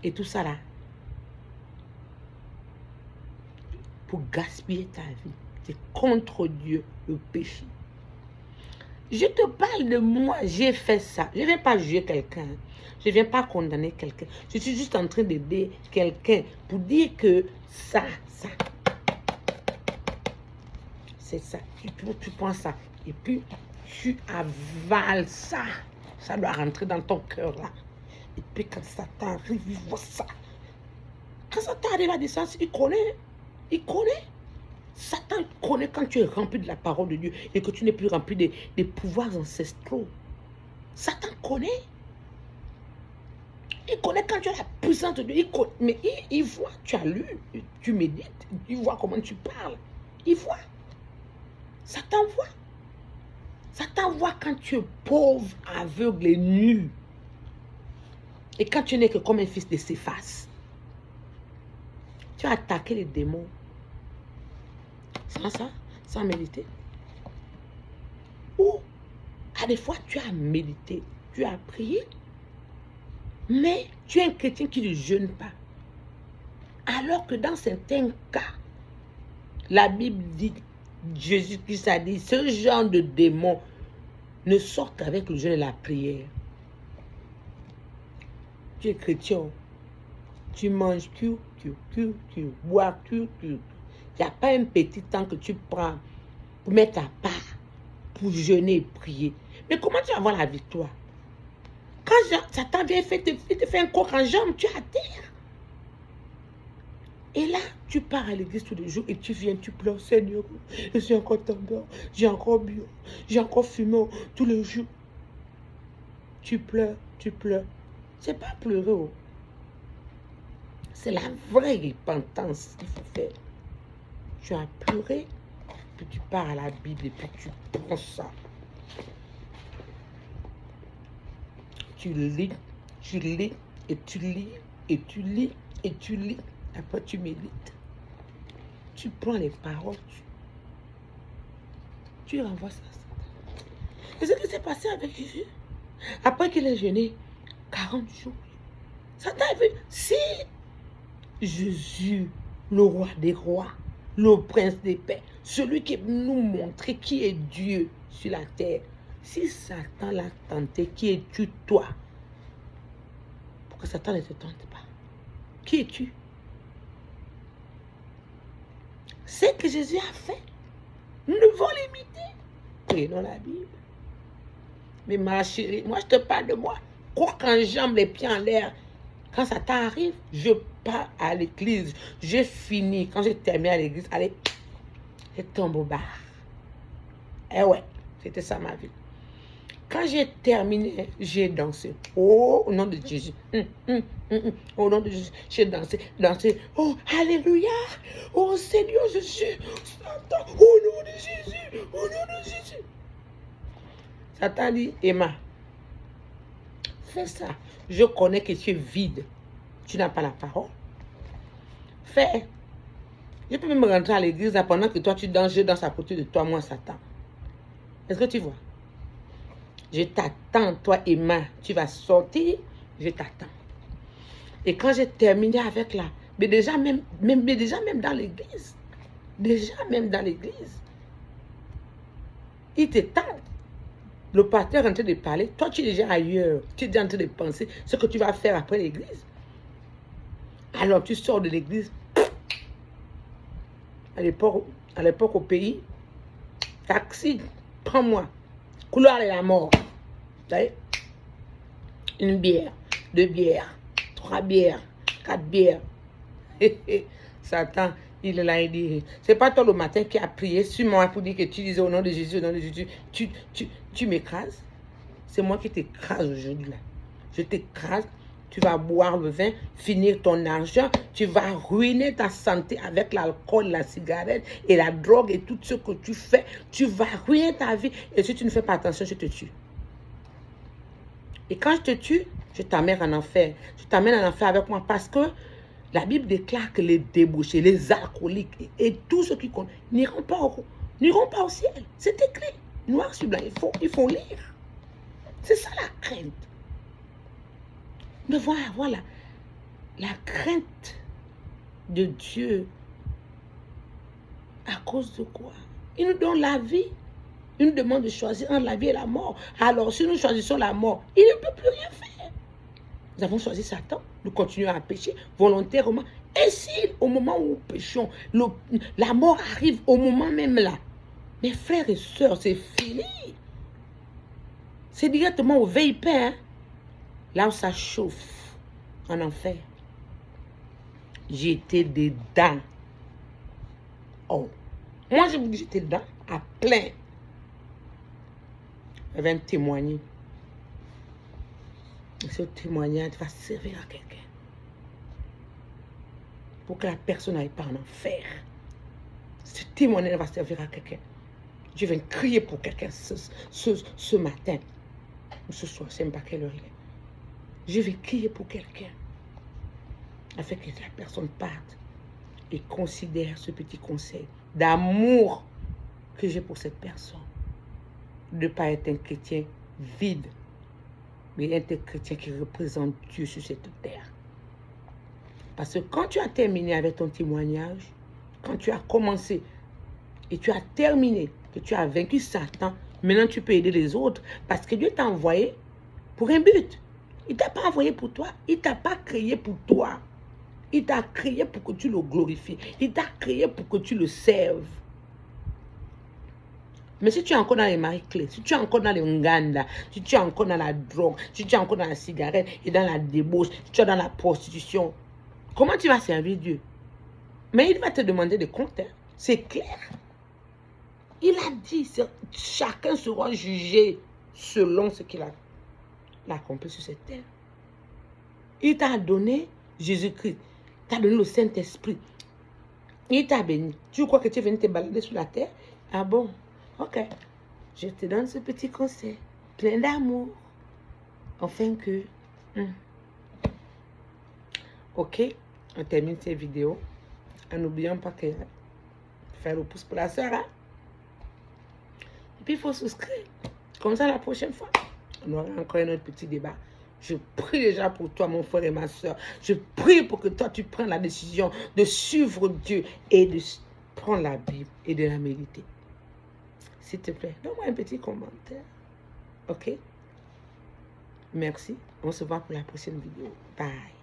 Et tout ça là, pour gaspiller ta vie. C'est contre Dieu, le péché. Je te parle de moi, j'ai fait ça. Je ne viens pas juger quelqu'un. Je ne viens pas condamner quelqu'un. Je suis juste en train d'aider quelqu'un pour dire que ça, c'est ça. Tu prends ça et puis tu avales ça. Ça doit rentrer dans ton cœur là. Et puis quand ça t'arrive, il voit ça. Quand ça t'arrive à descendre, il connaît. Il connaît. Satan connaît quand tu es rempli de la parole de Dieu et que tu n'es plus rempli des pouvoirs ancestraux. Satan connaît. Il connaît quand tu as la puissance de Dieu. Mais il voit, tu as lu, tu médites, il voit comment tu parles. Il voit. Satan voit. Satan voit quand tu es pauvre, aveugle et nu. Et quand tu n'es que comme un fils de Céphas. Tu as attaqué les démons. Sans ça, sans méditer. Ou, à des fois, tu as médité, tu as prié, mais tu es un chrétien qui ne jeûne pas. Alors que dans certains cas, la Bible dit, Jésus-Christ a dit, ce genre de démons ne sort qu'avec le jeûne et la prière. Tu es chrétien, tu manges, tu bois, il n'y a pas un petit temps que tu prends pour mettre ta part, pour jeûner et prier. Mais comment tu vas avoir la victoire? Quand Satan vient, il te fait un coq en jambe, tu es à terre. Et là, tu pars à l'église tous les jours et tu viens, tu pleures, Seigneur, je suis encore tombé, j'ai encore bu, j'ai encore fumé tous les jours. Tu pleures, tu pleures. C'est pas pleurer. Oh. C'est la vraie repentance qu'il faut faire. Tu as pleuré, puis tu pars à la Bible et puis tu prends ça. Tu lis, et tu lis, et tu lis, et tu lis. Après, tu médites. Tu prends les paroles, tu renvoies ça. Et ce qui s'est passé avec Jésus, après qu'il ait jeûné 40 jours, Satan a vu, si Jésus, le roi des rois, le prince des paix, celui qui nous montrait qui est Dieu sur la terre, si Satan l'a tenté, qui es-tu toi? Pour que Satan ne te tente pas. Qui es-tu? Ce que Jésus a fait, nous devons l'imiter. Prenons la Bible. Mais ma chérie, moi je te parle de moi. Quoi qu'en jambe, les pieds en l'air. Quand ça t'arrive, je pars à l'église. J'ai fini. Quand j'ai terminé à l'église, allez, je tombe au bar. Eh ouais, c'était ça ma vie. Quand j'ai terminé, j'ai dansé. Oh, au nom de Jésus. Au nom de Jésus, j'ai dansé. Oh, alléluia. Oh, Seigneur Jésus. Satan, au nom de Jésus. Au nom de Jésus. Satan dit, Emma, fais ça. Je connais que tu es vide. Tu n'as pas la parole. Fais. Je peux même rentrer à l'église pendant que toi tu danses, je danse à côté de toi, moi, Satan. Est-ce que tu vois? Je t'attends, toi, Emma. Tu vas sortir, je t'attends. Et quand j'ai terminé avec la... Mais déjà même dans l'église. Déjà même dans l'église. Il te tente. Le pasteur est en train de parler. Toi, tu es déjà ailleurs. Tu es en train de penser ce que tu vas faire après l'église. Alors, tu sors de l'église. À l'époque au pays, taxi, prends-moi. Couloir de la mort. Vous savez? Une bière, 2 bières, 3 bières, 4 bières. Satan, il est là, il dit, c'est pas toi le matin qui a prié sur moi pour dire que tu disais au nom de Jésus, au nom de Jésus, tu m'écrases. C'est moi qui t'écrase aujourd'hui là. Je t'écrase, tu vas boire le vin, finir ton argent, tu vas ruiner ta santé avec l'alcool, la cigarette et la drogue et tout ce que tu fais. Tu vas ruiner ta vie et si tu ne fais pas attention, je te tue. Et quand je te tue, je t'amène en enfer. Je t'amène en enfer avec moi parce que la Bible déclare que les débauchés, les alcooliques et tous ceux qui comptent n'iront pas au ciel. C'est écrit, noir sur blanc. Il faut lire. C'est ça la crainte. Nous devons avoir la crainte de Dieu, à cause de quoi? Il nous donne la vie. Il nous demande de choisir entre la vie et la mort. Alors, si nous choisissons la mort, il ne peut plus rien faire. Nous avons choisi Satan. Nous continuons à pécher volontairement. Et si, au moment où nous péchons, la mort arrive au moment même là, mes frères et sœurs, c'est fini. C'est directement au vapeur, hein? Là où ça chauffe, en enfer. J'étais dedans. Oh. Moi, je vous dis, j'étais dedans à plein. Je vais me témoigner. Et ce témoignage va servir à quelqu'un. Pour que la personne n'aille pas en enfer. Ce témoignage va servir à quelqu'un. Je viens crier pour quelqu'un ce matin. Ou ce soir, je ne sais pas quelle heure il est. Je vais crier pour quelqu'un. Afin que la personne parte et considère ce petit conseil d'amour que j'ai pour cette personne. De ne pas être un chrétien vide, mais être un chrétien qui représente Dieu sur cette terre. Parce que quand tu as terminé avec ton témoignage, quand tu as commencé et tu as terminé, que tu as vaincu Satan, maintenant tu peux aider les autres parce que Dieu t'a envoyé pour un but. Il ne t'a pas envoyé pour toi, il ne t'a pas créé pour toi. Il t'a créé pour que tu le glorifies. Il t'a créé pour que tu le serves. Mais si tu es encore dans les marie-clés, si tu es encore dans les nganda, si tu es encore dans la drogue, si tu es encore dans la cigarette et dans la débauche, si tu es dans la prostitution, comment tu vas servir Dieu? Mais il va te demander des comptes. Hein? C'est clair. Il a dit, chacun sera jugé selon ce qu'il a accompli sur cette terre. Il t'a donné Jésus-Christ. Il t'a donné le Saint-Esprit. Il t'a béni. Tu crois que tu es venu te balader sur la terre? Ah bon? Ok. Je te donne ce petit conseil. Plein d'amour. Afin que... Ok. On termine cette vidéo. En n'oubliant pas que faire le pouce pour la soeur. Hein? Et puis il faut souscrire. Comme ça la prochaine fois, on aura encore un autre petit débat. Je prie déjà pour toi, mon frère et ma soeur. Je prie pour que toi, tu prennes la décision de suivre Dieu et de prendre la Bible et de la méditer. S'il te plaît, donne-moi un petit commentaire. Ok? Merci. On se voit pour la prochaine vidéo. Bye.